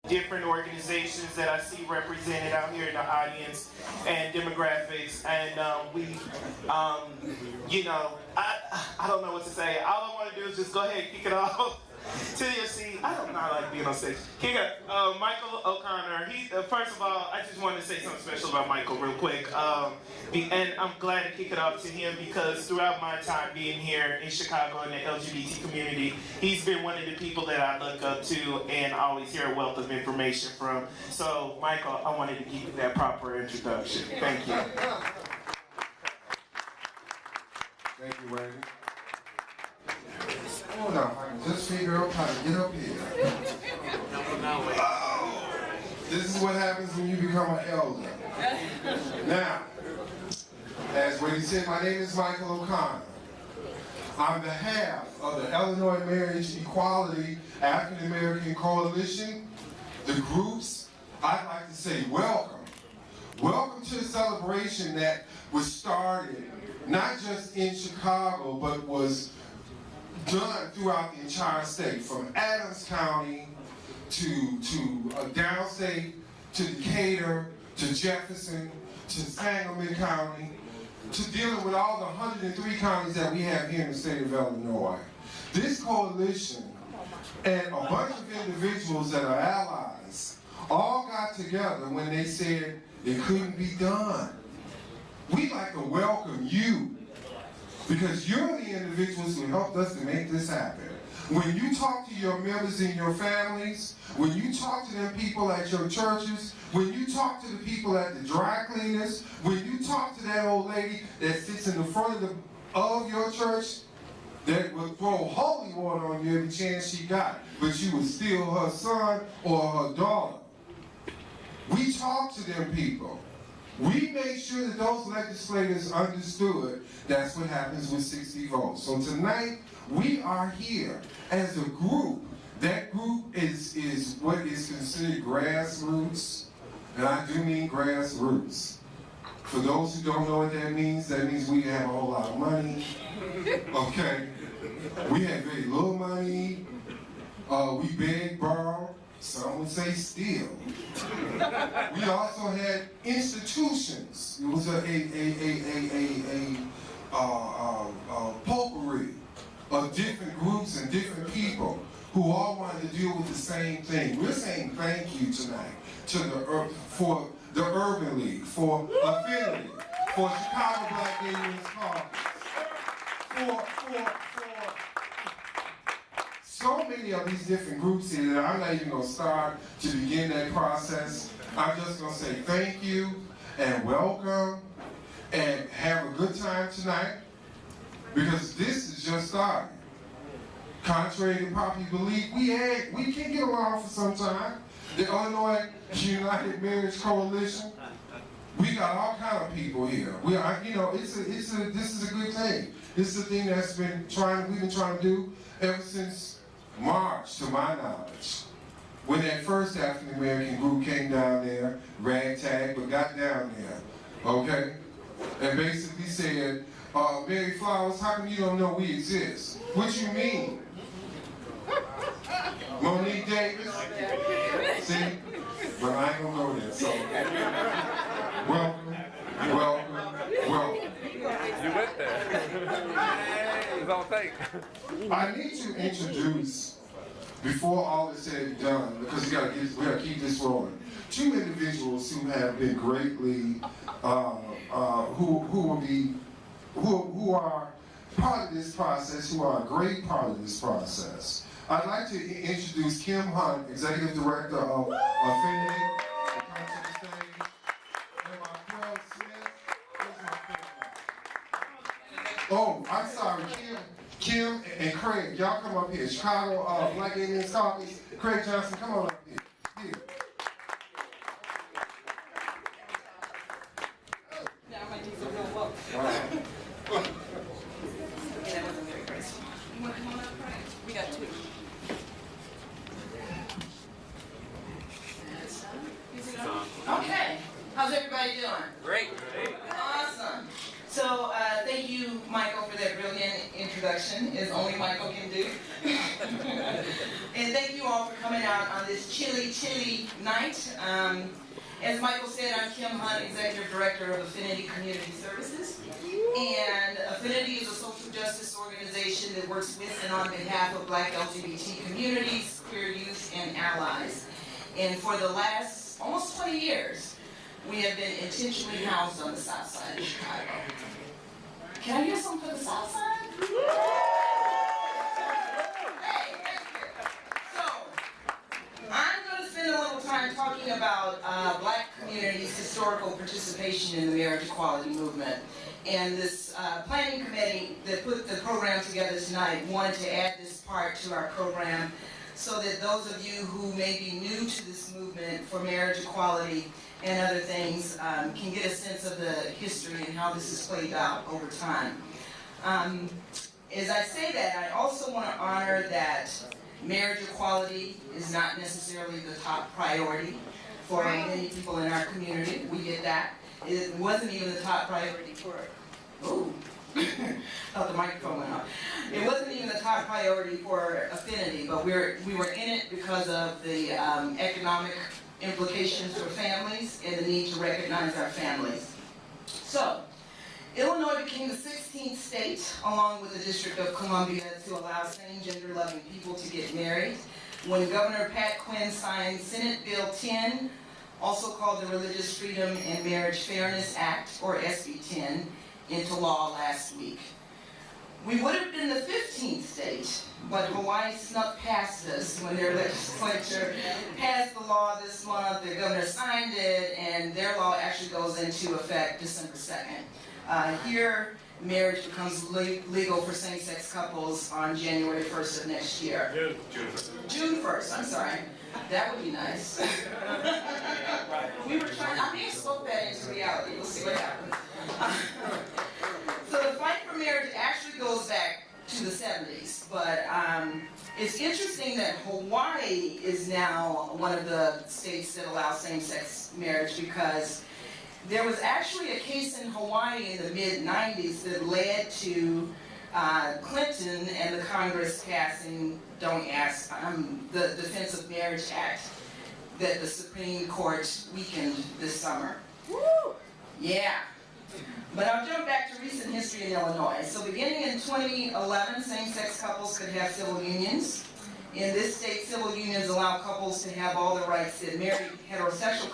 different organizations that I see represented out here in the audience and demographics, and I don't know what to say. All I want to do is just go ahead and kick it off to your seat. I don't know, I like being on stage. Kick it. Michael O'Connor. First of all, I just wanted to say something special about Michael real quick. And I'm glad to kick it off to him because throughout my time being here in Chicago in the LGBT community, he's been one of the people that I look up to and always hear a wealth of information from. So, Michael, I wanted to give you that proper introduction. Thank you. Thank you, Randy. Hold on, I can just figure out how to get up here. This is what happens when you become an elder. Now, as Randy said, my name is Michael O'Connor. On behalf of the Illinois Marriage Equality African American Coalition, the groups, I'd like to say welcome. Welcome to the celebration that was started not just in Chicago, but was done throughout the entire state, from Adams County to downstate, to Decatur, to Jefferson, to Sangamon County, to dealing with all the 103 counties that we have here in the state of Illinois. This coalition and a bunch of individuals that are allies all got together when they said it couldn't be done. We'd like to welcome you because you're the individuals who helped us to make this happen. When you talk to your members in your families, when you talk to them people at your churches, when you talk to the people at the dry cleaners, when you talk to that old lady that sits in the front of your church, that would throw holy water on you every chance she got, but you would steal her son or her daughter. We talk to them people. We made sure that those legislators understood that's what happens with 60 votes. So tonight, we are here as a group. That group is what is considered grassroots, and I do mean grassroots. For those who don't know what that means we have a whole lot of money, okay? We have very little money, we beg, borrow, some would say steal. We also had institutions. It was a potpourri of different groups and different people who all wanted to deal with the same thing. We're saying thank you tonight for the Urban League, for Affinity, for Chicago Black Gay Men's Caucus, for so many of these different groups here that I'm not even going to start to begin that process. I'm just going to say thank you and welcome and have a good time tonight because this is just starting. Contrary to popular belief, we can get along for some time. The Illinois United Marriage Coalition, we got all kind of people here. This is a good thing. This is a thing we've been trying to do ever since March, to my knowledge. When that first African American group came down there, ragtag, but got down there, okay? And basically said, Mary Flowers, how come you don't know we exist? What you mean? Monique Davis? See? But I ain't gonna go there, so. Welcome. You went there. It's all fake. I need to introduce, before all is said and done, because we gotta keep this rolling, two individuals who have been greatly, who are part of this process, who are a great part of this process. I'd like to introduce Kim Hunt, Executive Director of Affinity, to come to the stage, and Marquel Smith. Oh, I'm sorry, Kim and Craig, y'all come up here. Chicago Black Gay Men's Caucus. Craig Johnson, come on up here. Now I might need some real work. That wasn't very graceful. You want to come on up, Craig? We got two. Okay, how's everybody doing? Great. Awesome. So thank you, Michael, for that brilliant introduction, as only Michael can do. And thank you all for coming out on this Affinity Night. As Michael said, I'm Kim Hunt, Executive Director of Affinity Community Services. And Affinity is a social justice organization that works with and on behalf of Black LGBT communities, queer youth, and allies. And for the last almost 20 years, we have been intentionally housed on the south side of Chicago. Can I hear something for the south side? Hey, thank you. So, I'm going to spend a little time talking about Black communities' historical participation in the marriage equality movement. And this planning committee that put the program together tonight wanted to add this part to our program so that those of you who may be new to this movement for marriage equality and other things can get a sense of the history and how this has played out over time. As I say that, I also want to honor that marriage equality is not necessarily the top priority for many people in our community. We get that. It wasn't even the top priority for, oh, the microphone went off. It wasn't even the top priority for Affinity, but we were in it because of the economic implications for families and the need to recognize our families. So, Illinois became the 16th state, along with the District of Columbia, to allow same-gender loving people to get married when Governor Pat Quinn signed Senate Bill 10, also called the Religious Freedom and Marriage Fairness Act, or SB 10, into law last week. We would have been the 15th state, but Hawaii snuck past us when their legislature passed the law this month. The governor signed it, and their law actually goes into effect December 2nd. Here, marriage becomes legal for same-sex couples on January 1st of next year. June 1st, I'm sorry. That would be nice. We were trying, I may have spoke that into reality. We'll see what happens. So the fight for marriage actually goes back to the 70s, but it's interesting that Hawaii is now one of the states that allow same-sex marriage because there was actually a case in Hawaii in the mid-90s that led to Clinton and the Congress passing, don't ask, the Defense of Marriage Act that the Supreme Court weakened this summer. Woo! Yeah. But I'll jump back to recent history in Illinois. So beginning in 2011, same-sex couples could have civil unions. In this state, civil unions allow couples to have all the rights that married heterosexual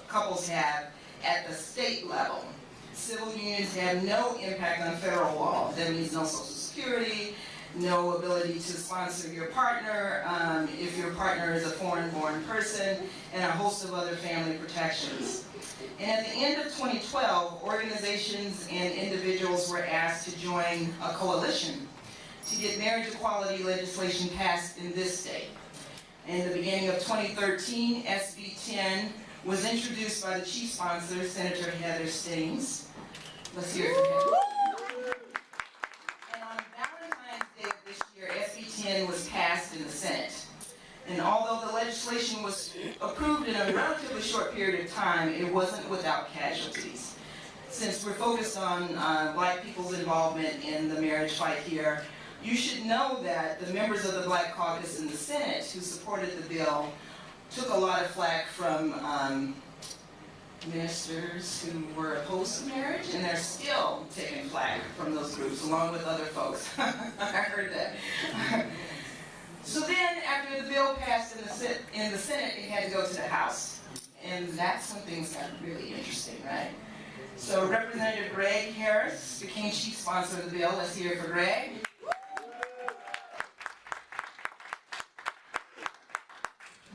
couples have at the state level. Civil unions have no impact on federal law. That means no Social Security, no ability to sponsor your partner, if your partner is a foreign-born person, and a host of other family protections. And at the end of 2012, organizations and individuals were asked to join a coalition to get marriage equality legislation passed in this state. In the beginning of 2013, SB 10 was introduced by the chief sponsor, Senator Heather Stearns. Let's hear it from Heather. And on Valentine's Day of this year, SB 10 was passed in the Senate. And although the legislation was approved in a relatively short period of time, it wasn't without casualties. Since we're focused on Black people's involvement in the marriage fight here, you should know that the members of the Black Caucus in the Senate who supported the bill took a lot of flack from ministers who were opposed to marriage, and they're still taking flack from those groups, along with other folks. I heard that. So then, after the bill passed in the Senate, it had to go to the House. And that's when things got really interesting, right? So Representative Greg Harris became chief sponsor of the bill. Let's hear it for Greg.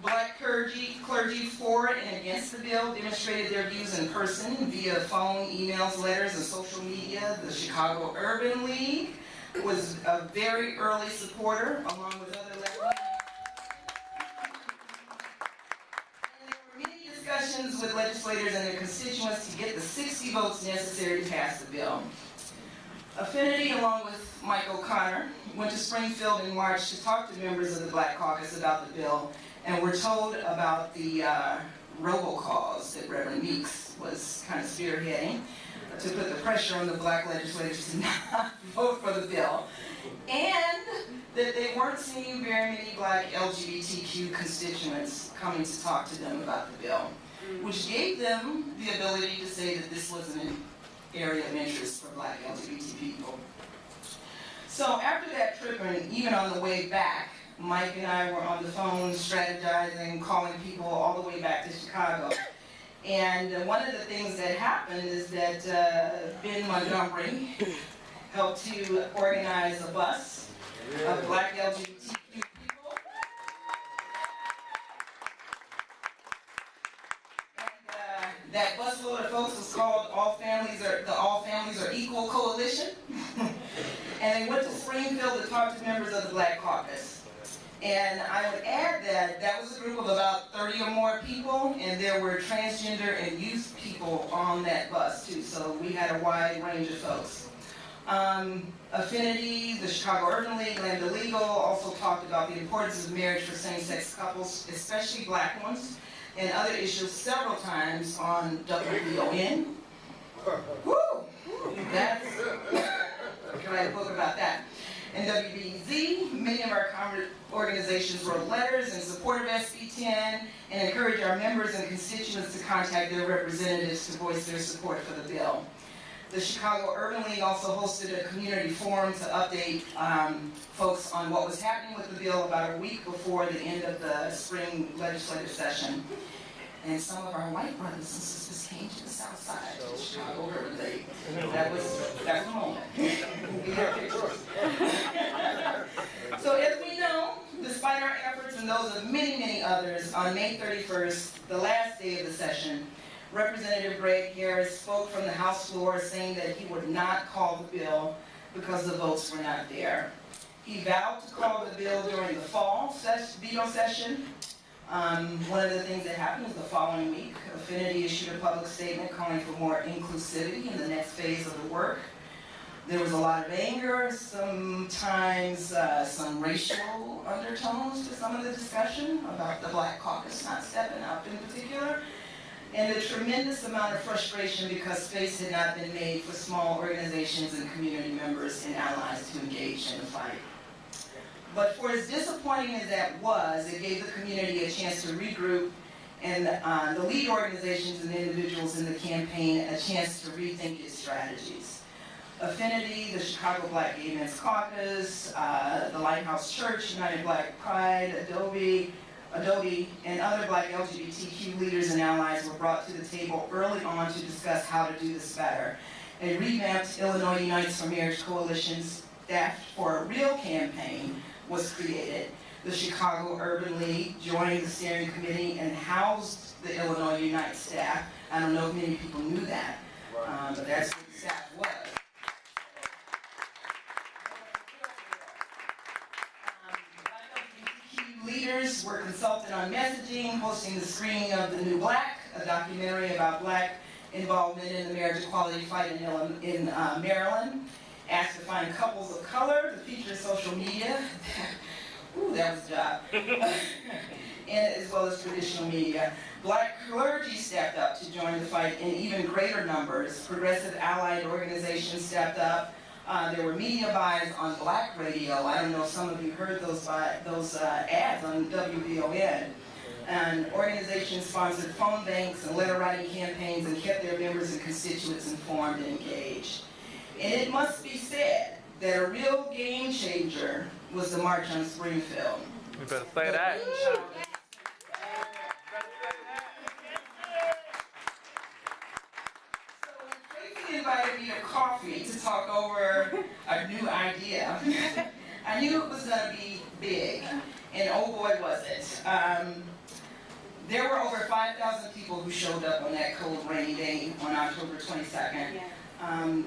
Black clergy for and against the bill demonstrated their views in person via phone, emails, letters, and social media. The Chicago Urban League was a very early supporter, along with other lefties. And there were many discussions with legislators and their constituents to get the 60 votes necessary to pass the bill. Affinity, along with Mike O'Connor, went to Springfield in March to talk to members of the Black Caucus about the bill, and were told about the robocalls that Reverend Meeks was kind of spearheading to put the pressure on the Black legislators to not vote for the bill. and that they weren't seeing very many black LGBTQ constituents coming to talk to them about the bill, which gave them the ability to say that this was an area of interest for black LGBT people. So after that trip, and even on the way back, Mike and I were on the phone strategizing, calling people all the way back to Chicago. And one of the things that happened is that Ben Montgomery helped to organize a bus of black LGBTQ people. And that busload of folks was called the All Families Are Equal Coalition. And they went to Springfield to talk to members of the Black Caucus. And I would add that that was a group of about 30 or more people, and there were transgender and youth people on that bus too, so we had a wide range of folks. Affinity, the Chicago Urban League, Lambda Legal also talked about the importance of marriage for same-sex couples, especially black ones, and other issues several times on WBON. Woo! That's, I can write a book about that. And WBZ, many of our organizations wrote letters in support of SB 10 and encourage our members and constituents to contact their representatives to voice their support for the bill. The Chicago Urban League also hosted a community forum to update folks on what was happening with the bill about a week before the end of the spring legislative session. And some of our white brothers and sisters came to the south side, to the Chicago Urban League. That was a moment. We have pictures. So as we know, despite our efforts and those of many, many others, on May 31st, the last day of the session, Representative Greg Harris spoke from the House floor saying that he would not call the bill because the votes were not there. He vowed to call the bill during the fall veto session. One of the things that happened was the following week, Affinity issued a public statement calling for more inclusivity in the next phase of the work. There was a lot of anger, sometimes some racial undertones to some of the discussion about the Black Caucus not stepping up in particular, and a tremendous amount of frustration because space had not been made for small organizations and community members and allies to engage in the fight. But for as disappointing as that was, it gave the community a chance to regroup and the lead organizations and individuals in the campaign a chance to rethink its strategies. Affinity, the Chicago Black Gay Men's Caucus, the Lighthouse Church, United Black Pride, Adobe, and other black LGBTQ leaders and allies were brought to the table early on to discuss how to do this better. A revamped Illinois Unites for Marriage Coalition staffed for a real campaign was created. The Chicago Urban League joined the steering committee and housed the Illinois Unite staff. I don't know if many people knew that, but that's what the staff was. LGBTQ leaders were consulted on messaging, hosting the screening of The New Black, a documentary about black involvement in the marriage equality fight in Maryland. Asked to find couples of color to feature social media. Ooh, that was a job. And as well as traditional media. Black clergy stepped up to join the fight in even greater numbers. Progressive allied organizations stepped up. There were media buys on black radio. I don't know if some of you heard those ads on WBON. And organizations sponsored phone banks and letter writing campaigns and kept their members and constituents informed and engaged. And it must be said that a real game changer was the March on Springfield. You better say that. So when Tracy invited me to coffee to talk over a new idea, I knew it was going to be big, and oh boy was it. There were over 5,000 people who showed up on that cold, rainy day on October 22nd. Yeah.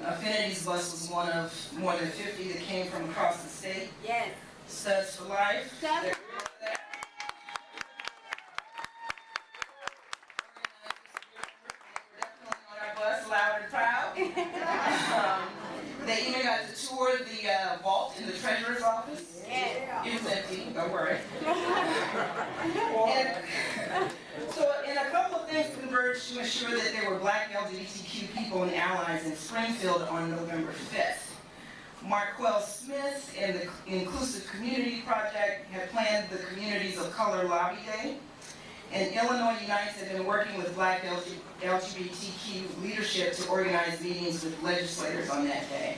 Affinity's bus was one of more than 50 that came from across the state. Yes. Studs for Life. Studs. They're definitely on our bus, loud and proud. They even got to tour the vault in the treasurer's office. Yeah. It was empty, don't worry. And a couple of things converged to ensure that there were black LGBTQ people and allies in Springfield on November 5th. Marquel Smith and the Inclusive Community Project have planned the Communities of Color Lobby Day. And Illinois Unites have been working with Black LGBTQ leadership to organize meetings with legislators on that day.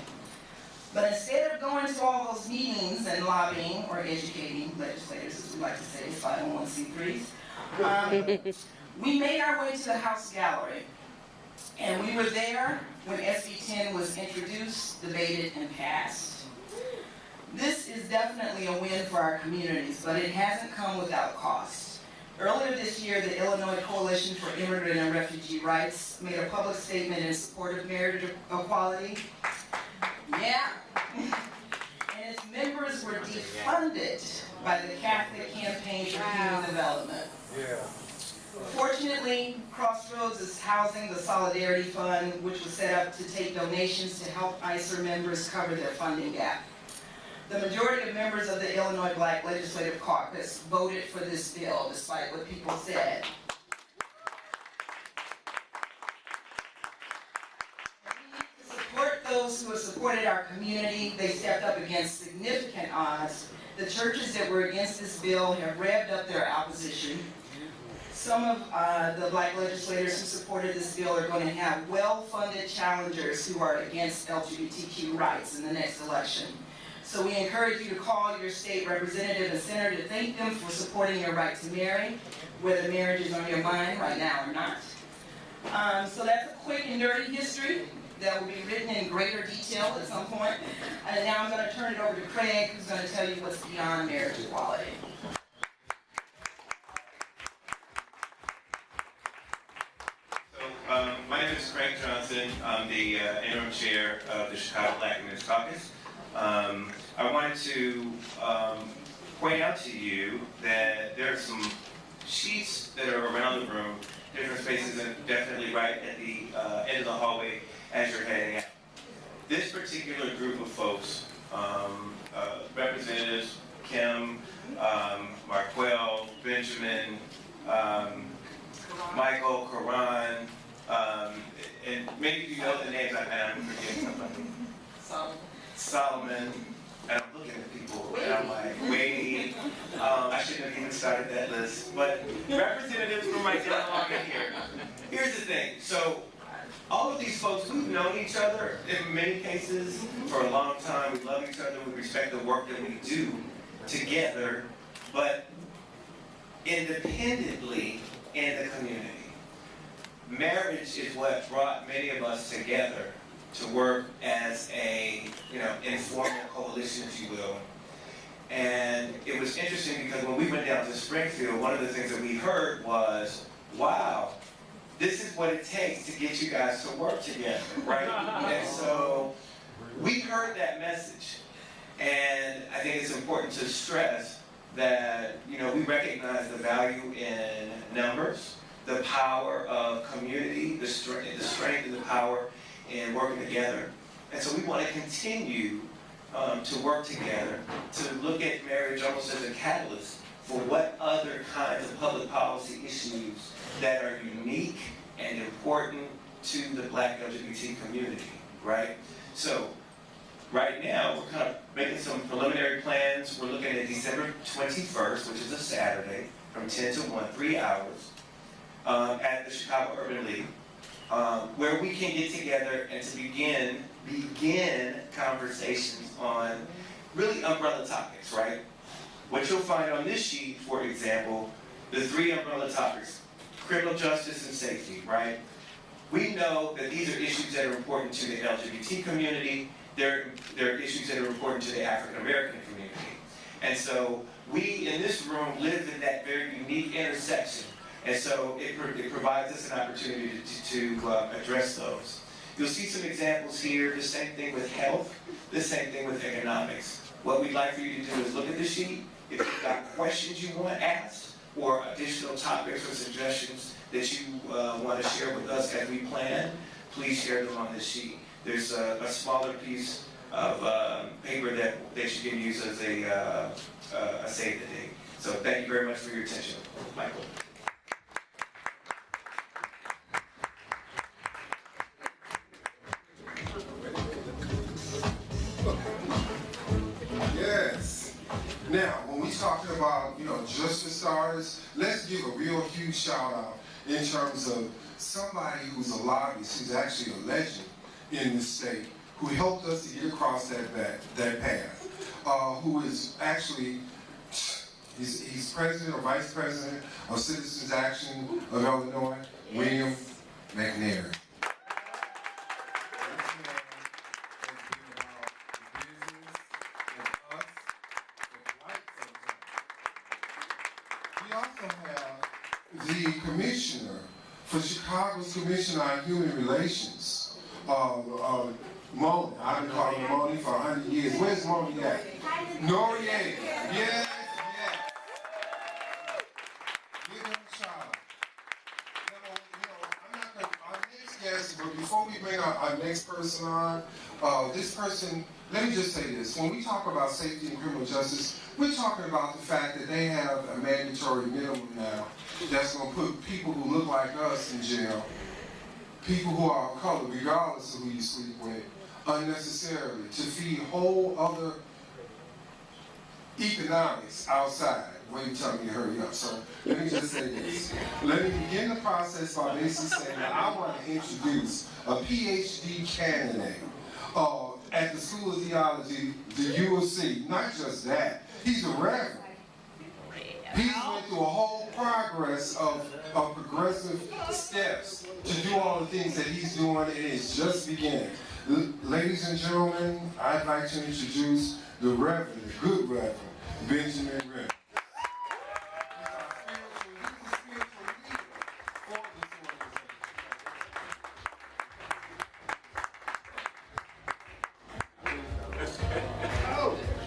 But instead of going to all those meetings and lobbying or educating legislators, as we like to say, 501c3s, we made our way to the House Gallery. And we were there when SB 10 was introduced, debated, and passed. This is definitely a win for our communities, but it hasn't come without cost. Earlier this year, the Illinois Coalition for Immigrant and Refugee Rights made a public statement in support of marriage equality. Yeah. And its members were defunded by the Catholic Campaign for Human Development. Yeah. Fortunately, Crossroads is housing the Solidarity Fund, which was set up to take donations to help ISER members cover their funding gap. The majority of members of the Illinois Black Legislative Caucus voted for this bill, despite what people said. And we need to support those who have supported our community. They stepped up against significant odds. The churches that were against this bill have revved up their opposition. Some of the Black legislators who supported this bill are going to have well-funded challengers who are against LGBTQ rights in the next election. So we encourage you to call your state representative and senator to thank them for supporting your right to marry, whether marriage is on your mind right now or not. So that's a quick and dirty history that will be written in greater detail at some point. And now I'm going to turn it over to Craig, who's going to tell you what's beyond marriage equality. My name is Craig Johnson. I'm the interim chair of the Chicago Black Community Caucus. I wanted to point out to you that there are some sheets that are around the room, different spaces, and definitely right at the end of the hallway as you're heading out. This particular group of folks, representatives Kim, Marquel, Benjamin, Michael, Karan, and maybe you know the names, I'm forgetting somebody. Solomon, and I'm looking at people, and I'm like, wait, I shouldn't have even started that list. But representatives from right down along in here. Here's the thing, so all of these folks, we've known each other in many cases for a long time. We love each other, we respect the work that we do together, but independently in the community. Marriage is what brought many of us together to work as a, informal coalition, if you will. And it was interesting because when we went down to Springfield, one of the things that we heard was, wow, this is what it takes to get you guys to work together, right? And so we heard that message. And I think it's important to stress that, we recognize the value in numbers, the power of community, the strength and the power in working together. And so we want to continue to work together, to look at marriage almost as a catalyst for what other kinds of public policy issues that are unique and important to the Black LGBT community, right? So right now, we're kind of making some preliminary plans. We're looking at December 21st, which is a Saturday, from 10 to 1, 3 hours, at the Chicago Urban League, where we can get together and to begin conversations on really umbrella topics, right? What you'll find on this sheet, for example, the 3 umbrella topics: criminal justice and safety, right? We know that these are issues that are important to the LGBT community. They're issues that are important to the African American community. And so we in this room live in that very unique intersection. And so it provides us an opportunity to address those. You'll see some examples here, the same thing with health, the same thing with economics. What we'd like for you to do is look at the sheet. If you've got questions you want asked, or additional topics or suggestions that you want to share with us as we plan, please share them on this sheet. There's a smaller piece of paper that you can use as a save the date. So thank you very much for your attention. Michael. talking about, just for starters, let's give a real huge shout out in terms of somebody who's a lobbyist, who's actually a legend in this state, who helped us to get across that path, who is actually, he's president or vice president of Citizens Action of Illinois, William McNair. We also have the commissioner for Chicago's Commission on Human Relations, Moni. I've been calling her Moni for 100 years. Where's Moni at? Noriega. Yes, yes. Give him a shout. I'm not going to, our next guest, but before we bring our next person on, this person, let me just say this. When we talk about safety and criminal justice, we're talking about the fact that they have a mandatory minimum now that's going to put people who look like us in jail, people who are of color, regardless of who you sleep with, unnecessarily, to feed whole other economics outside. Wait, you tell me to hurry up. So let me just say this. Let me begin the process by basically saying that I want to introduce a PhD candidate at the School of Theology, the U of C. Not just that, he's a reverend. He's went through a whole progress of progressive steps to do all the things that he's doing, and it's just beginning. Ladies and gentlemen, I'd like to introduce the Reverend, the good Reverend, Benjamin Ritter.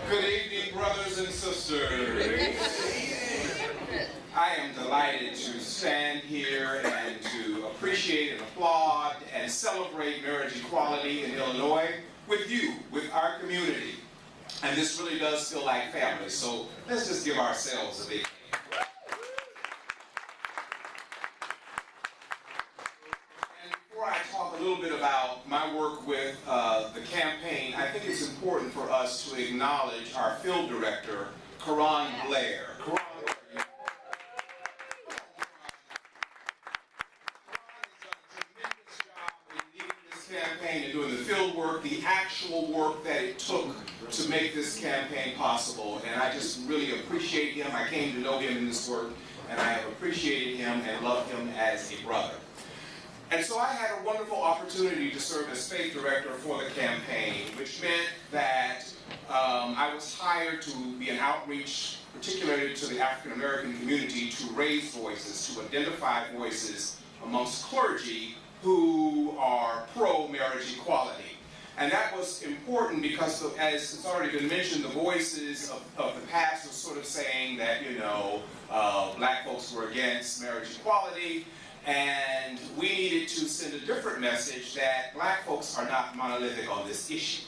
Good evening, brothers and sisters. I am delighted to stand here and to appreciate and applaud and celebrate marriage equality in Illinois with you, with our community. And this really does feel like family, so let's just give ourselves a big hand. And before I talk a little bit about my work with the campaign, I think it's important for us to acknowledge our field director, Karan Blair. Campaign and doing the field work, the actual work that it took to make this campaign possible. And I just really appreciate him. I came to know him in this work, and I have appreciated him and loved him as a brother. And so I had a wonderful opportunity to serve as faith director for the campaign, which meant that I was hired to be an outreach, particularly to the African American community, to raise voices, to identify voices amongst clergy who are pro-marriage equality. And that was important because, as it's already been mentioned, the voices of the past were sort of saying that, black folks were against marriage equality, and we needed to send a different message that black folks are not monolithic on this issue.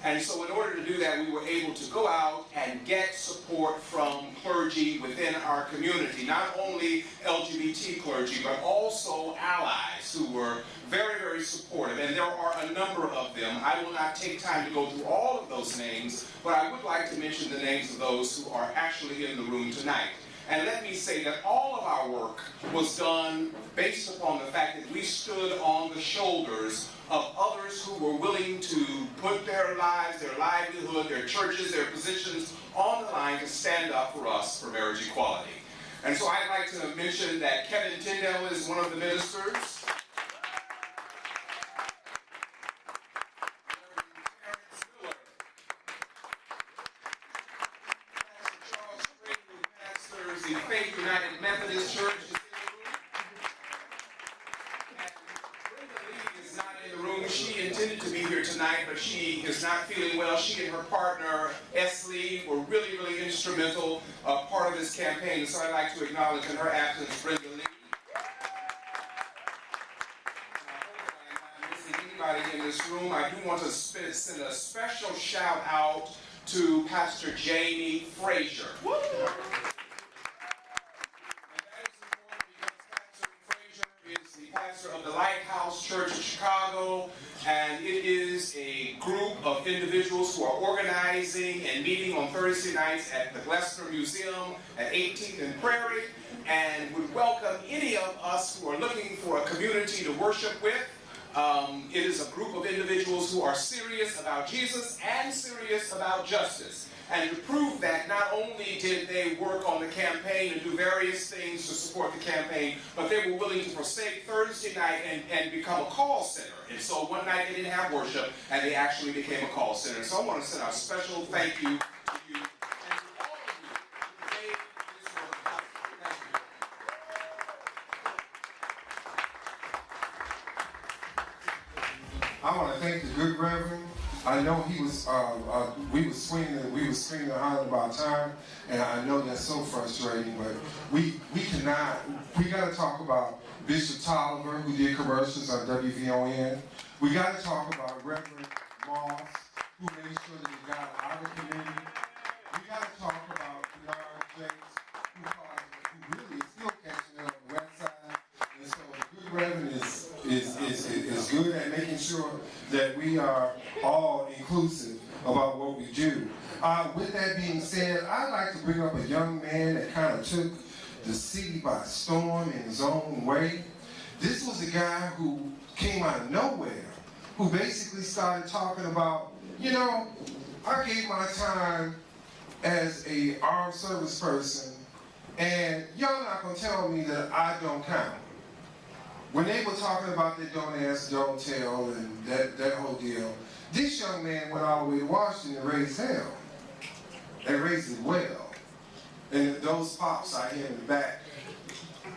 And so in order to do that, we were able to go out and get support from clergy within our community, not only LGBT clergy, but also allies who were very, very supportive. And there are a number of them. I will not take time to go through all of those names, but I would like to mention the names of those who are actually in the room tonight. And let me say that all of our work was done based upon the fact that we stood on the shoulders of others who were willing to put their lives, their livelihood, their churches, their positions on the line to stand up for us for marriage equality. And so I'd like to mention that Kevin Tyndale is one of the ministers. The Faith United Methodist Church is in the room. And Brenda Lee is not in the room. She intended to be here tonight, but she is not feeling well. She and her partner, S. Lee, were really, really instrumental part of this campaign. So I'd like to acknowledge in her absence, Brenda Lee. I'm not missing anybody in this room. I do want to send a special shout out to Pastor Jamie Frazier. Pastor of the Lighthouse Church of Chicago, and it is a group of individuals who are organizing and meeting on Thursday nights at the Glessner Museum at 18th and Prairie, and would welcome any of us who are looking for a community to worship with. It is a group of individuals who are serious about Jesus and serious about justice. And to prove that, not only did they work on the campaign and do various things to support the campaign, but they were willing to forsake Thursday night and become a call center. And so one night they didn't have worship, and they actually became a call center. So I want to send out a special thank you to you and to all of you who made this work possible. Thank you. I want to thank the good Reverend. I know he was, we were screaming and hollering about time, and I know that's so frustrating, but we got to talk about Bishop Tolliver, who did commercials on WVON. We got to talk about Reverend Moss, who made sure that he got out of the community. We got to talk about Bernard Jakes, who really is still catching up on the west side. And so the good Reverend is good at making sure that we are all inclusive about what we do. With that being said, I'd like to bring up a young man that kind of took the city by storm in his own way. This was a guy who came out of nowhere, who basically started talking about, you know, I gave my time as a armed service person, and y'all not gonna tell me that I don't count. When they were talking about the don't ask, don't tell, and that whole deal, this young man went all the way to Washington and raised hell, and raised it well. And those pops out here in the back,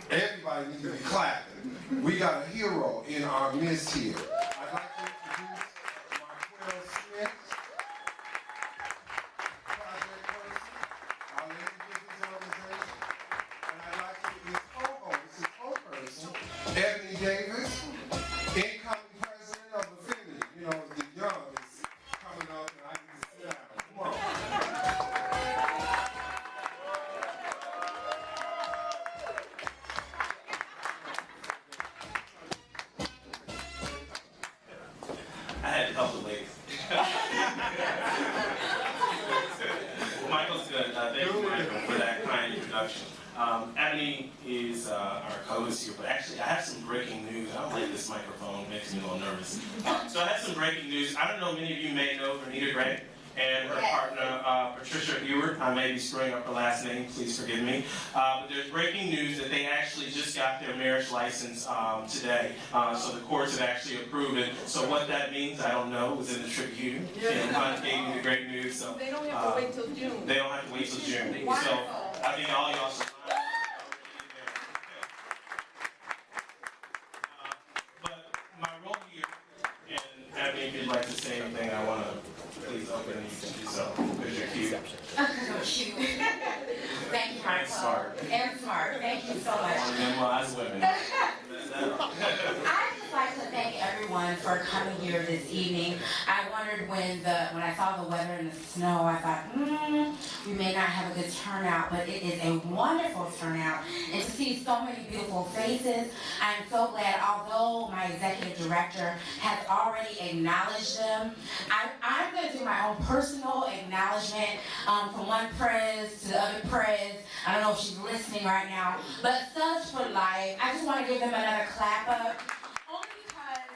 everybody needs to be clapping. We got a hero in our midst here. I'd like to introduce Marquel Smith, project person, our Lady Business Organization, and I'd like to introduce his co-person, Ebony Davis, incoming president of Affinity. You know, the young is coming up and I need to sit down. Come on. I had to help the ladies. Michael's good. Thank you, Michael, for that kind introduction. Ebony is our co-host here, but actually I have some breaking news. I don't like this microphone, it makes me a little nervous. So I have some breaking news. I don't know, many of you may know Renita Gray and her partner, Patricia Ewert. I may be screwing up her last name, please forgive me. But there's breaking news that they actually just got their marriage license today. So the courts have actually approved it. So what that means, I don't know. It was in the Tribune. And Hunt gave me the great news. So they don't have to wait till June. They don't have to wait till June. Wonderful. So I think all y'all should. But my role here, and Abby, if you'd like to say anything, I want to please open and you can do so, because you're cute. Cute. Thank you, And smart. And smart. Thank you so much. On them wise women. I'd just like to thank everyone for coming here this evening. I wondered when I saw the weather and the snow, I thought, we may not have a good turnout, but it is a wonderful turnout. And to see so many beautiful faces, I'm so glad, although my executive director has already acknowledged them, I'm going to do my own personal acknowledgement from one prez to the other prez. I don't know if she's listening right now, but Studs for Life, I just want to give them another clap up. Only because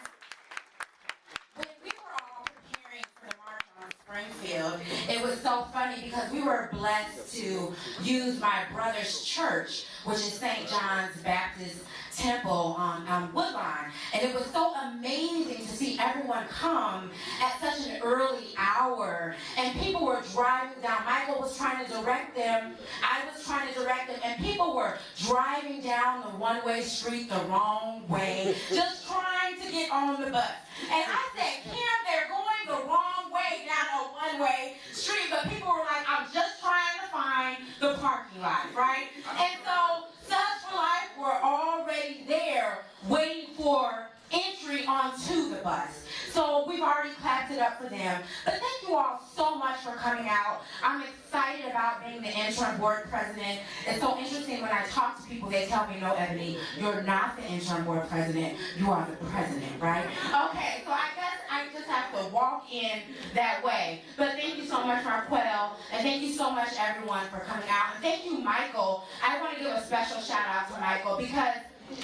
when we were all preparing for the March on Springfield, it was so funny because we were blessed to use my brother's church, which is St. John's Baptist Temple on Woodlawn. And it was so amazing to see everyone come at such an early hour. And people were driving down. Michael was trying to direct them. I was trying to direct them. And people were driving down the one-way street the wrong way, just trying to get on the bus. And I said, Kim, they're going the wrong way down a one-way street. But people were like, I'm just trying to find the parking lot, right? And so Sons for Life were already there waiting for entry onto the bus. So we've already clapped it up for them. But thank you all so much for coming out. I'm excited about being the intro. interim board president. It's so interesting when I talk to people, they tell me, no, Ebony, you're not the interim board president, you are the president, right? Okay, so I guess I just have to walk in that way. But thank you so much, Marquel, and thank you so much, everyone, for coming out. And thank you, Michael. I want to give a special shout out to Michael because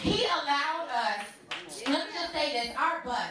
he allowed us, let me just say this, our bus,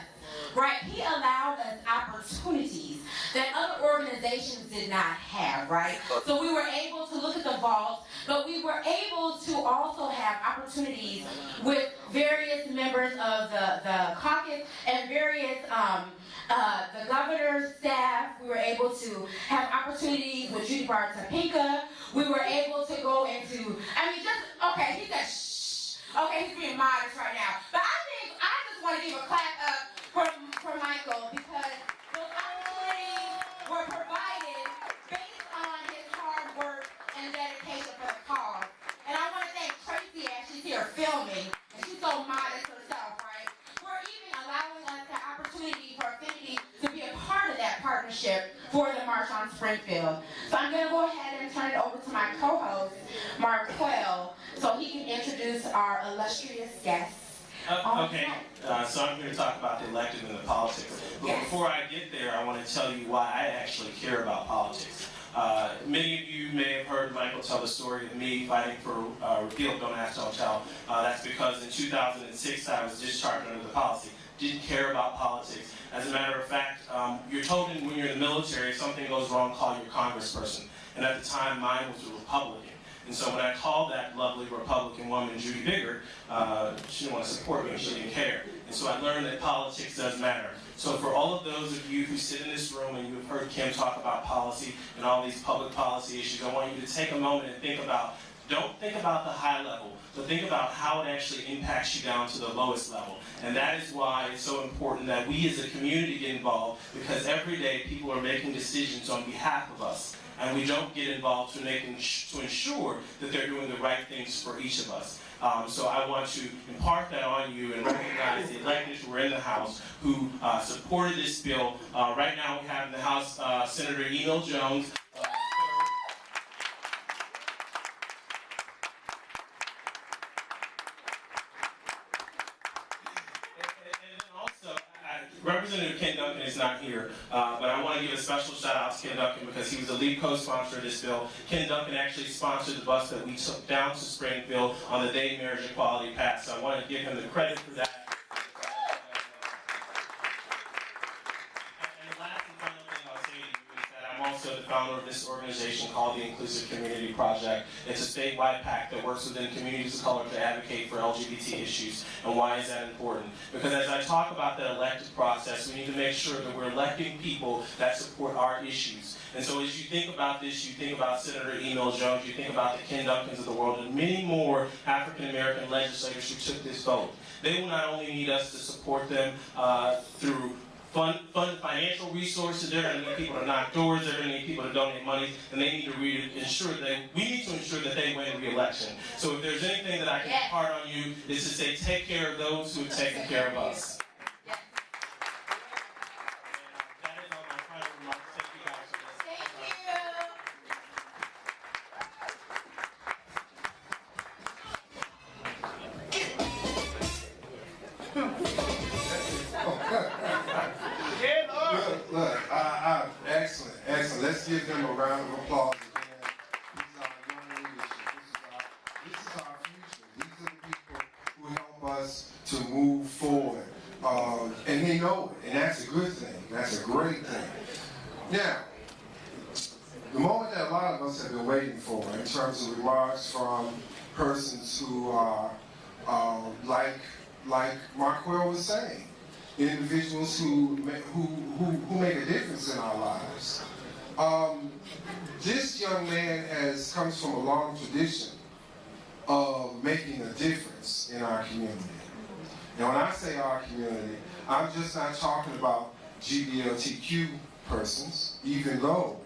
right? He allowed us opportunities that other organizations did not have, right? So we were able to look at the vault, but we were able to also have opportunities with various members of the caucus and various the governor's staff. We were able to have opportunities with Judy Bart Topeka. We were able to go into, I mean, just, okay, he said, shh. Okay, he's being modest right now. But I think, I just want to give a clap up for Michael because those opportunities were provided based on his hard work and dedication for the cause. And I want to thank Tracy as she's here filming, and she's so modest herself, right? For even allowing us the opportunity for Affinity to be a part of that partnership for the March on Springfield. So I'm going to go ahead and turn it over to my co-host, Marquel, so he can introduce our illustrious guests. Okay, so I'm here to talk about the elected and the politics. But Yes. before I get there, I want to tell you why I actually care about politics. Many of you may have heard Michael tell the story of me fighting for repeal of Don't Ask, Don't Tell. That's because in 2006 I was discharged under the policy. Didn't care about politics. As a matter of fact, you're told when you're in the military, if something goes wrong, call your congressperson. And at the time, mine was a Republican. And so when I called that lovely Republican woman, Judy Biggert, she didn't want to support me, she didn't care. And so I learned that politics does matter. So for all of those of you who sit in this room and you have heard Kim talk about policy and all these public policy issues, I want you to take a moment and think about, don't think about the high level, but think about how it actually impacts you down to the lowest level. And that is why it's so important that we as a community get involved, because every day people are making decisions on behalf of us. And we don't get involved to ensure that they're doing the right things for each of us. So I want to impart that on you and recognize the elected who are in the House who supported this bill. Right now we have in the House Senator Emil Jones. Representative Ken Duncan is not here, but I want to give a special shout out to Ken Duncan because he was the lead co-sponsor of this bill. Ken Duncan actually sponsored the bus that we took down to Springfield on the day marriage equality passed, so I want to give him the credit for that. And the last and final thing I'll say to you is that I'm also the founder of this organization called the Inclusive Community Project. It's a statewide PAC that works within communities of color to advocate for LGBT issues. And why is that important? Because as I talk about that elected process, we need to make sure that we're electing people that support our issues. And so as you think about this, you think about Senator Emil Jones, you think about the Ken Duncans of the world, and many more African American legislators who took this vote. They will not only need us to support them through fund financial resources, they're going to need people to knock doors, they're going to need people to donate money, and they need to ensure that we need to ensure that they win re-election. So if there's anything that I can impart on you, is to say take care of those who have taken care of us. That is all my final remarks. Thank you guys for Look, excellent, excellent. Let's give them a round of applause again. This is our young leadership. This is our future. These are the people who help us to move forward. And they know it, and that's a good thing. That's a great thing. Now, the moment that a lot of us have been waiting for in terms of remarks from persons who are, like Marquel was saying, individuals who make a difference in our lives. This young man comes from a long tradition of making a difference in our community. Now, when I say our community, I'm just not talking about LGBTQ persons, even though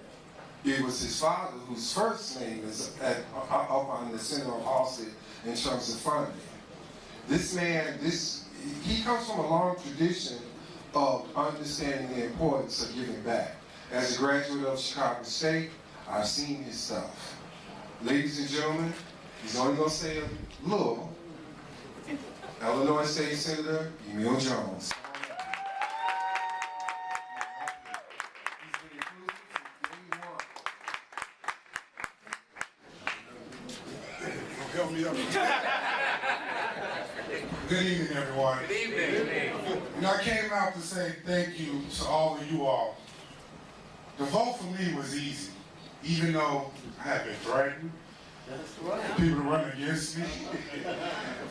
it was his father whose first name is up on the Center of Halsey in terms of funding. This man, he comes from a long tradition of understanding the importance of giving back. As a graduate of Chicago State, I've seen his stuff. Ladies and gentlemen, he's only going to say a little. Illinois State Senator Emil Jones. Help me up. Good evening, everyone. Good evening. And I came out to say thank you to all of you all. The vote for me was easy, even though I had been threatened. People running against me.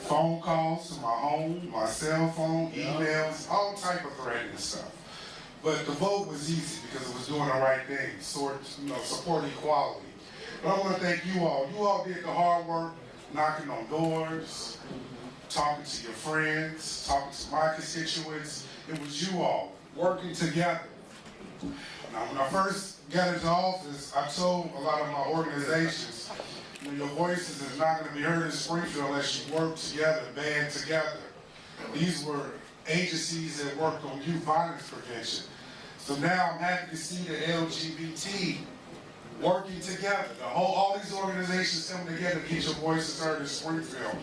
Phone calls to my home, my cell phone, emails, all type of threatening stuff. But the vote was easy because it was doing the right thing, support equality. But I want to thank you all. You all did the hard work, knocking on doors, talking to your friends, talking to my constituents. It was you all working together. Now, when I first got into office, I told a lot of my organizations, your voices is not going to be heard in Springfield unless you work together, band together. These were agencies that worked on youth violence prevention. So now I'm happy to see the LGBT working together. All these organizations coming together to get your voices heard in Springfield.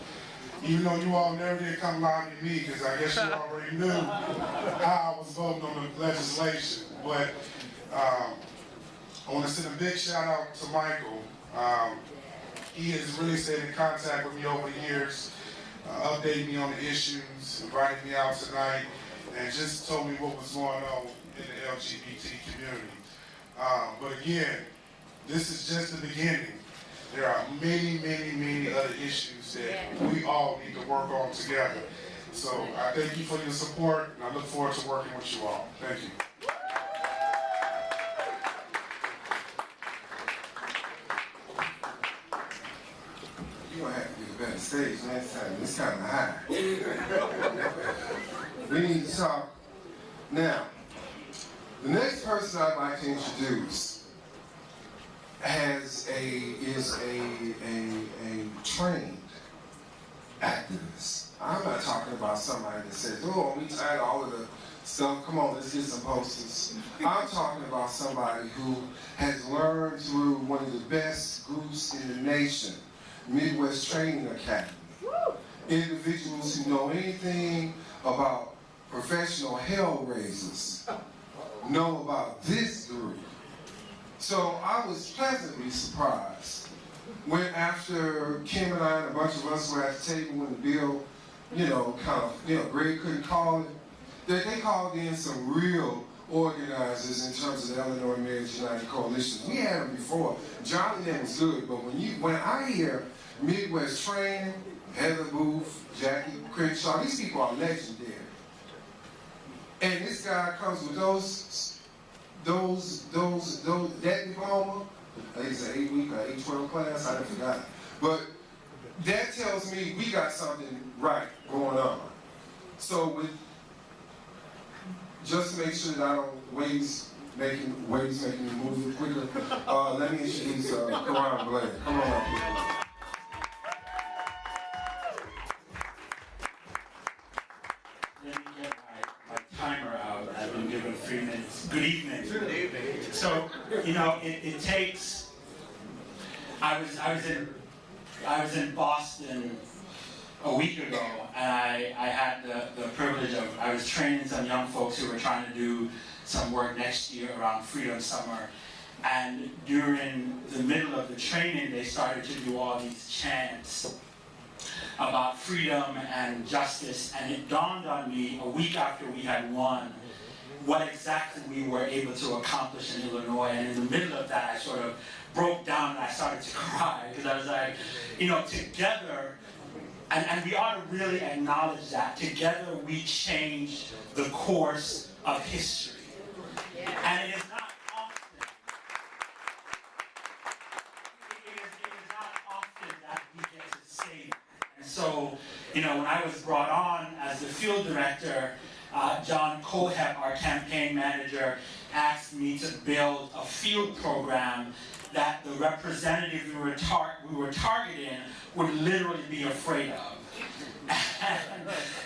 Even though you all never did come lobby me, because I guess you already knew how I was voting on the legislation. But I want to send a big shout out to Michael. He has really stayed in contact with me over the years, updated me on the issues, invited me out tonight, and just told me what was going on in the LGBT community. But again, this is just the beginning. There are many, many, many other issues that we all need to work on together. So I thank you for your support, and I look forward to working with you all. Thank you. You're going to have to get a better stage next time. It's kind of high. We need to talk. Now, the next person I'd like to introduce is a trained activist. I'm not talking about somebody that says, oh, we tired of all of the stuff. Come on, let's get some posters. I'm talking about somebody who has learned through one of the best groups in the nation, Midwest Training Academy. Individuals who know anything about professional hell raisers know about this group. So I was pleasantly surprised when after Kim and I and a bunch of us were at the table when the bill, Greg couldn't call it, that they called in some real organizers in terms of the Illinois Marriage United Coalition. We had them before. John and them was good, but when I hear Midwest Training, Heather Booth, Jackie Crenshaw, these people are legendary. And this guy comes with that diploma. I think it's an 8-week or 8-12 class, I forgot. But that tells me we got something right going on. So just to make sure that I don't waves making me move quicker, let me introduce Karan Blair. Come on up here. Let me get my timer out. I've been given 3 minutes. Good evening. Good evening. So, it takes. I was in Boston a week ago, and I had the privilege of, I was training some young folks who were trying to do some work next year around Freedom Summer. And during the middle of the training, they started to do all these chants about freedom and justice, and it dawned on me a week after we had won what exactly we were able to accomplish in Illinois. And in the middle of that, I sort of broke down and I started to cry, because I was like, together, and we ought to really acknowledge that, together we changed the course of history. And it is not often, it is not often that we get to say that. And so, when I was brought on as the field director, John Kohep, our campaign manager, asked me to build a field program that the representatives we were targeting would literally be afraid of.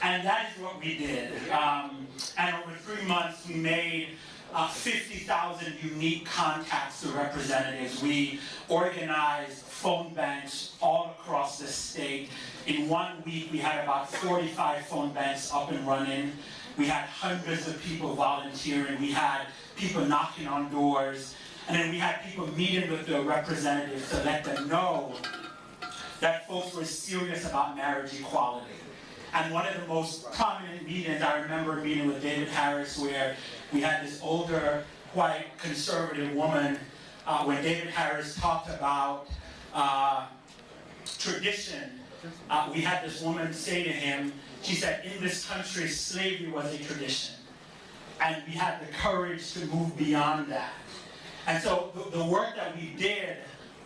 And that is what we did. And over 3 months, we made 50,000 unique contacts to representatives. We organized phone banks all across the state. In 1 week, we had about 45 phone banks up and running. We had hundreds of people volunteering. We had people knocking on doors. And then we had people meeting with their representatives to let them know that folks were serious about marriage equality. And one of the most prominent meetings, I remember a meeting with David Harris where we had this older, white, conservative woman, when David Harris talked about tradition, we had this woman say to him, she said, in this country, slavery was a tradition. And we had the courage to move beyond that. And so the work that we did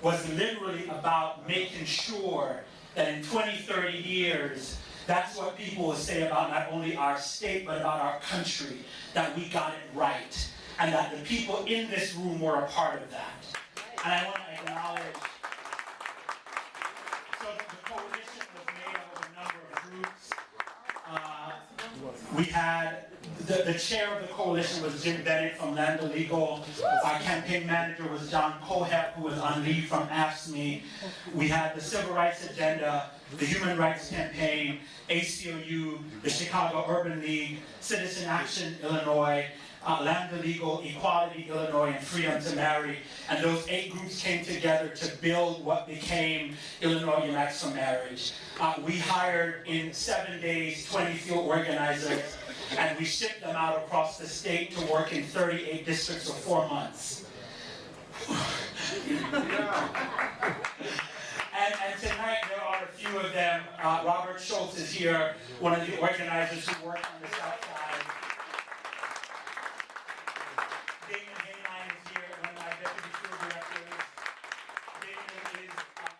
was literally about making sure that in 20, 30 years, that's what people will say about not only our state, but about our country, that we got it right, and that the people in this room were a part of that. And I want to acknowledge, so the coalition was made up of a number of groups. We had, the chair of the coalition was Jim Bennett from Land Legal. Our campaign manager was John Kohep, who was on leave from AFSCME. We had the Civil Rights Agenda, the Human Rights Campaign, ACLU, the Chicago Urban League, Citizen Action Illinois, Land Legal, Equality Illinois, and Freedom to Marry. And those 8 groups came together to build what became Illinois Unites for Marriage. We hired in 7 days 20 field organizers, and we shipped them out across the state to work in 38 districts for 4 months. And tonight there are a few of them. Robert Schultz is here, one of the organizers who worked on the South Side. Damon Hayline is here, one of my deputy field directors. Damon is a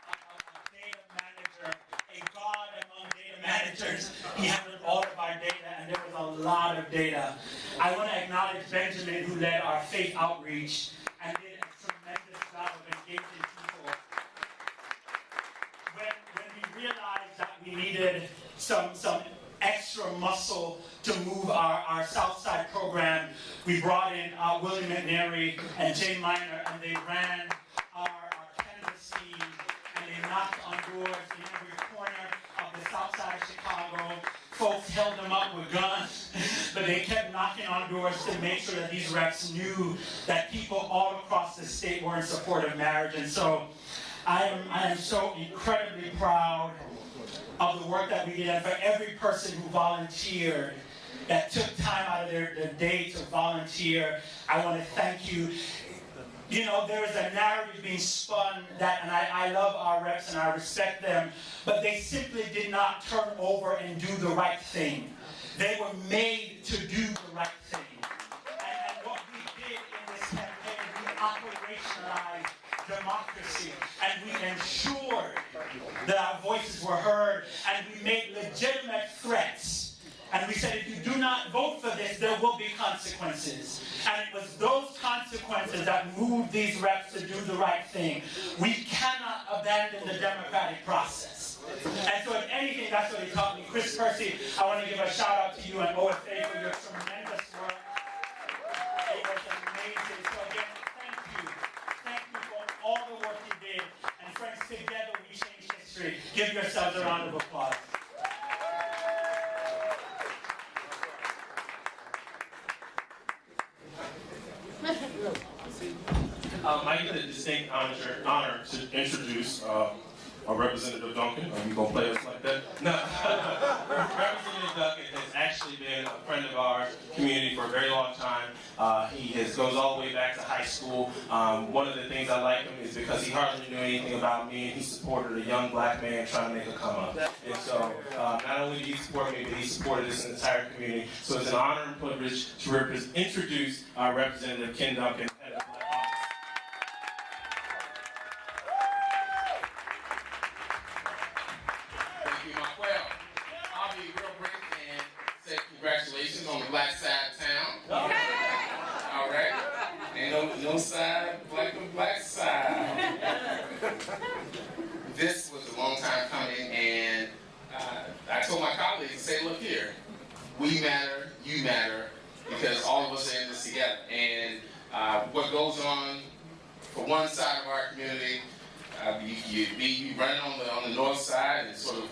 data manager, a god among data managers. He handled all of our data, and there was a lot of data. I want to acknowledge Benjamin, who led our faith outreach and did a tremendous job of engaging people. When we realized that we needed some extra muscle to move our Southside program, we brought in William McNary and Jay Minor, and they ran our canvassing, and they knocked on doors in every corner of the Southside of Chicago. Folks held them up with guns, but they kept knocking on doors to make sure that these reps knew that people all across the state were in support of marriage. And so I am so incredibly proud of the work that we did, and for every person who volunteered, that took time out of their day to volunteer. I want to thank you. You know, there is a narrative being spun that, and I love our reps and I respect them, but they simply did not turn over and do the right thing. They were made to do the right thing. And what we did in this campaign, we operationalized democracy, and we ensured that our voices were heard, and we made legitimate threats. And we said, if you do not vote for this, there will be consequences. And it was those consequences that moved these reps to do the right thing. We cannot abandon the democratic process. And so if anything, that's what he taught me. Chris Percy, I want to give a shout out to you and OFA for your tremendous work. It was amazing. So again, thank you. Thank you for all the work you did. And friends, together we change history. Give yourselves a round of applause. I get a distinct honor to introduce Representative Duncan. Are you gonna play us like that? No. Representative Duncan has actually been a friend of our community for a very long time. He goes all the way back to high school. One of the things I like him is because he hardly knew anything about me, and he supported a young black man trying to make a come up. And so not only did he support me, but he supported this entire community. So it's an honor and privilege to introduce our Representative Ken Duncan. Congratulations on the black side of town. Okay. All right. Ain't no side like the black side. This was a long time coming, and I told my colleagues to say, look here, we matter, you matter, because all of us are in this together. And what goes on for one side of our community, you running on the north side and sort of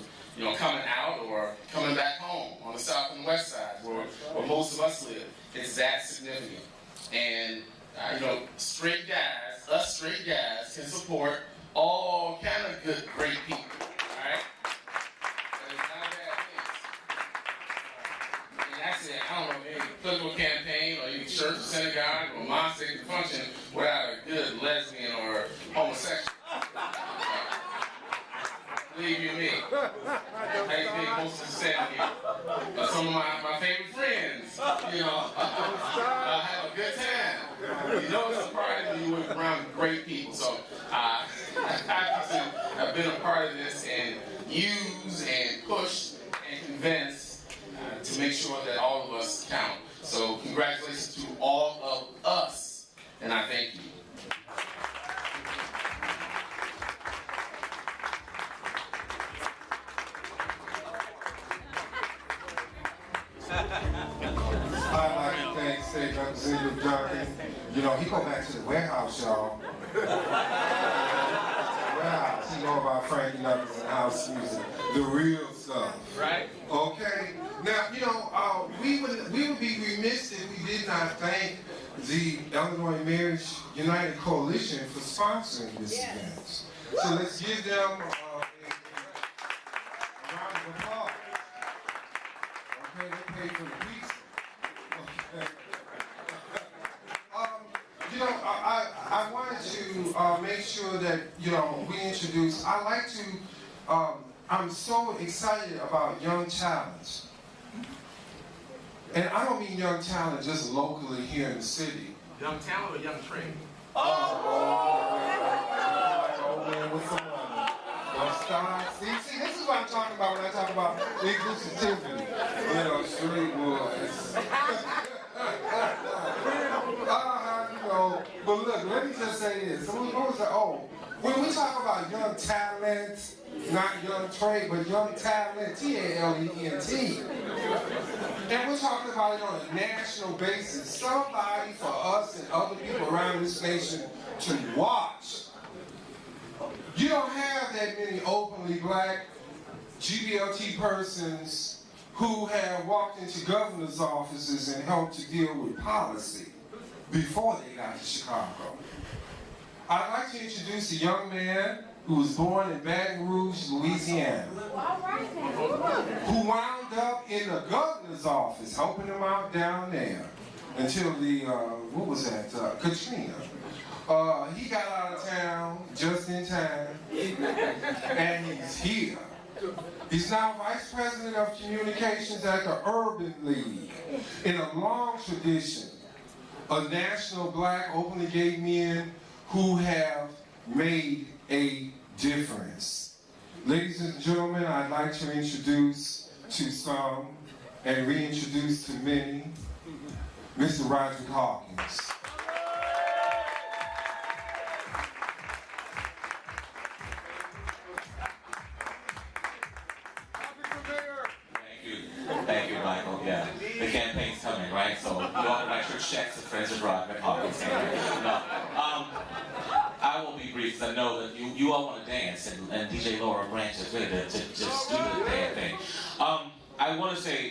coming out or coming back home on the south and west side where most of us live. It's that significant. And straight guys, us straight guys can support all kind of good, great people. All right? That is not a bad thing. And actually, I don't know, any political campaign or any church, synagogue, or mosque that can function without a good lesbian or homosexual. Believe you me. I think most of the stand here. Some of my favorite friends, have a good time. It's a party when you're around great people. So I've been a part of this and used and pushed and convinced to make sure that all of us count. So congratulations to all of us, and I thank you. I'd like to thank State Representative Duncan. He go back to the warehouse, y'all. Warehouse. He know about Frankie Knuckles and house music, the real stuff. Right. Okay. Now, we would be remiss if we did not thank the Illinois Marriage United Coalition for sponsoring this event. So let's give them a round of applause. Okay, they paid for the pizza. Okay. I wanted to make sure that, we introduce, I'm so excited about Young Talent. And I don't mean Young Talent just locally here in the city. Young talent or young trade? Oh man, with some money. Don't start. See, this is what I'm talking about when I talk about inclusivity. Straight boys. But look, let me just say this. When we talk about young talent, not young trade, but young talent, T-A-L-E-N-T. And we're talking about it on a national basis. Somebody for us and other people around this nation to watch. You don't have that many openly black GBLT persons who have walked into governor's offices and helped to deal with policy before they got to Chicago. I'd like to introduce a young man who was born in Baton Rouge, Louisiana, who wound up in the governor's office, helping him out down there until Katrina. He got out of town just in time, and he's here. He's now Vice President of Communications at the Urban League, in a long tradition of national black openly gay men who have made a difference. Ladies and gentlemen, I'd like to introduce to some and reintroduce to many, Mr. Roderick Hawkins. Thank you, Michael. Yeah, the campaign's coming, right? So you all write your checks to friends of Roderick Hawkins. No, I will be brief because I know that you all want to dance, and DJ Laura Branch is ready to just do the damn thing. I want to say.